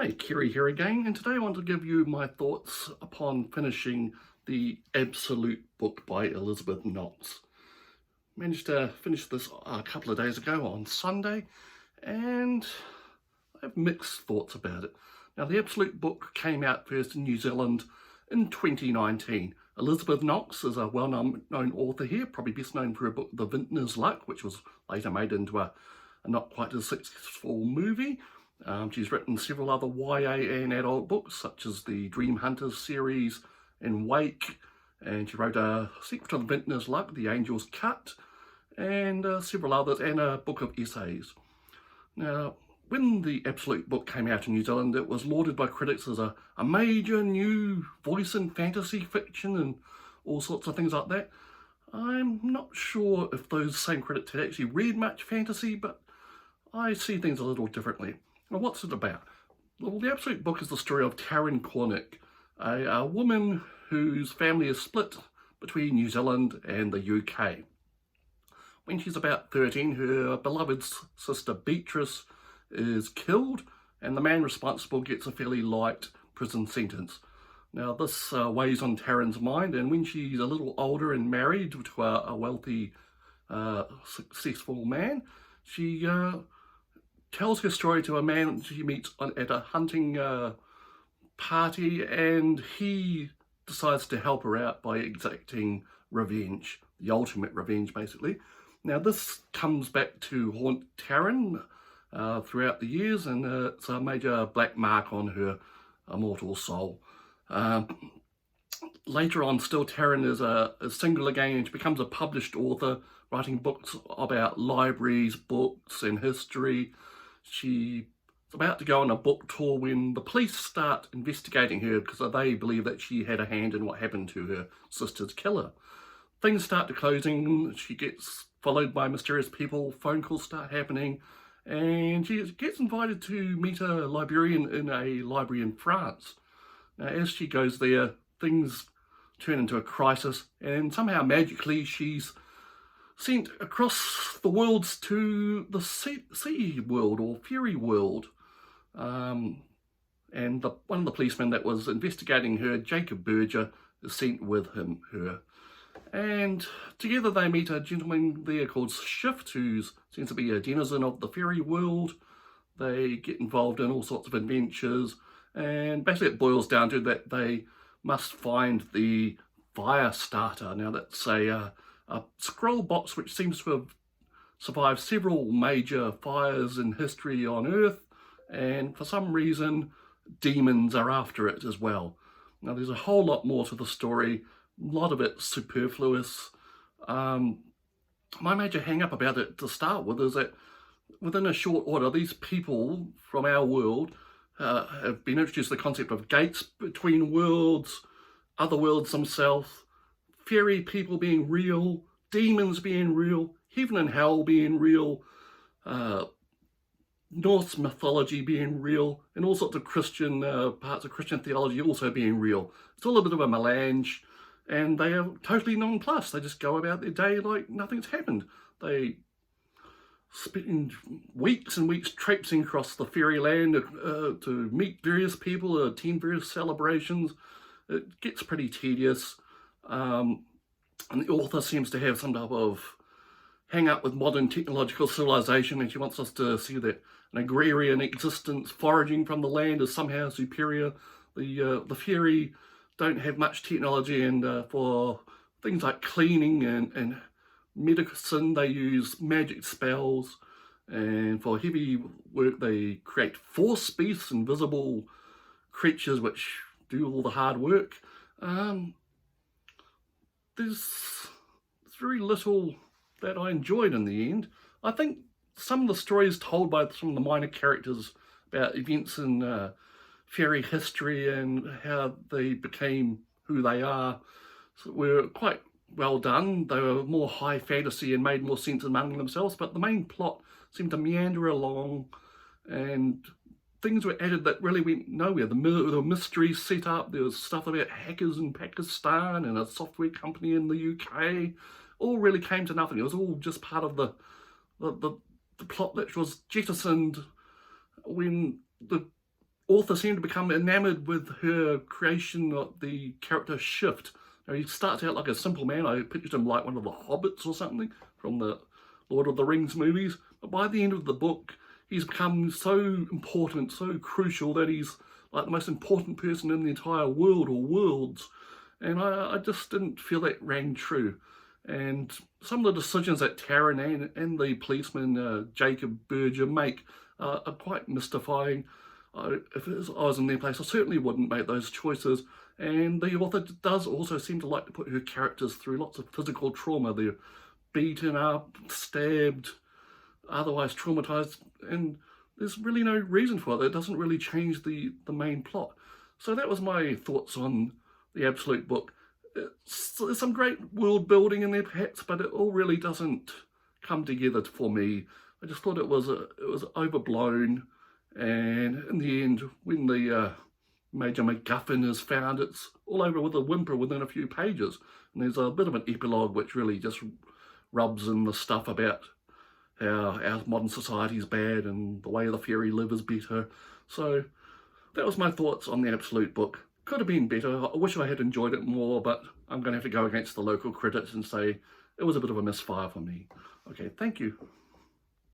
Hi, Kerry here again, and today I want to give you my thoughts upon finishing the Absolute book by Elizabeth Knox. Managed to finish this a couple of days ago on Sunday, and I have mixed thoughts about it. Now, the Absolute book came out first in New Zealand in 2019. Elizabeth Knox is a well-known author here, probably best known for her book The Vintner's Luck, which was later made into a not quite as successful movie. She's written several other YA and adult books, such as the Dream Hunters series and Wake, and she wrote a sequel to The Vintner's Luck, The Angel's Cut, and several others, and a book of essays. Now, when the Absolute book came out in New Zealand, it was lauded by critics as a major new voice in fantasy fiction and all sorts of things like that. I'm not sure if those same critics had actually read much fantasy, but I see things a little differently. Now, what's it about? Well, the Absolute book is the story of Taryn Cornick, a woman whose family is split between New Zealand and the UK. When she's about 13, her beloved sister Beatrice is killed, and the man responsible gets a fairly light prison sentence. Now, this weighs on Taryn's mind, and when she's a little older and married to a wealthy, successful man, she tells her story to a man she meets at a hunting party, and he decides to help her out by exacting revenge, the ultimate revenge, basically. Now, this comes back to haunt Taryn throughout the years, and it's a major black mark on her immortal soul. Later on, still, Taryn is single again, and she becomes a published author, writing books about libraries, books, and history. She's about to go on a book tour when the police start investigating her because they believe that she had a hand in what happened to her sister's killer. Things start closing, she gets followed by mysterious people, phone calls start happening, and she gets invited to meet a librarian in a library in France. Now, as she goes there, things turn into a crisis, and somehow magically she's sent across the worlds to the sea world or fairy world. And one of the policemen that was investigating her, Jacob Berger, is sent with her. And together they meet a gentleman there called Shift, who seems to be a denizen of the fairy world. They get involved in all sorts of adventures, and basically it boils down to that they must find the fire starter. Now, that's a scroll box which seems to have survived several major fires in history on Earth, and for some reason demons are after it as well. Now, there's a whole lot more to the story, a lot of it superfluous. My major hang-up about it to start with is that within a short order, these people from our world have been introduced to the concept of gates between worlds, other worlds themselves, fairy people being real, demons being real, heaven and hell being real, Norse mythology being real, and all sorts of Christian parts of Christian theology also being real. It's all a bit of a melange, and they are totally nonplussed. They just go about their day like nothing's happened. They spend weeks and weeks traipsing across the fairyland to meet various people, attend various celebrations. It gets pretty tedious. And the author seems to have some type of hang up with modern technological civilization, and she wants us to see that an agrarian existence foraging from the land is somehow superior. The fairy don't have much technology, and for things like cleaning and medicine they use magic spells, and for heavy work they create force-beasts, invisible creatures which do all the hard work. There's very little that I enjoyed in the end. I think some of the stories told by some of the minor characters about events in fairy history and how they became who they are were quite well done. They were more high fantasy and made more sense among themselves, but the main plot seemed to meander along, and things were added that really went nowhere. There were mysteries set up, there was stuff about hackers in Pakistan and a software company in the UK. All really came to nothing. It was all just part of the plot that was jettisoned when the author seemed to become enamored with her creation of the character Shift. Now, he starts out like a simple man. I pictured him like one of the hobbits or something from the Lord of the Rings movies. But by the end of the book, he's become so important, so crucial, that he's like the most important person in the entire world or worlds. And I just didn't feel that rang true. And some of the decisions that Taran and the policeman, Jacob Berger, make are quite mystifying. If I was in their place, I certainly wouldn't make those choices. And the author does also seem to like to put her characters through lots of physical trauma. They're beaten up, stabbed, otherwise traumatized, and there's really no reason for it. It doesn't really change the main plot. So that was my thoughts on the Absolute book. There's some great world building in there perhaps, but it all really doesn't come together for me. I just thought it was overblown, and in the end, when the Major MacGuffin is found, it's all over with a whimper within a few pages. And there's a bit of an epilogue which really just rubs in the stuff about how our modern society is bad and the way the fairy live is better. So that was my thoughts on the Absolute book. Could have been better. I wish I had enjoyed it more, but I'm going to have to go against the local critics and say it was a bit of a misfire for me. Okay, thank you.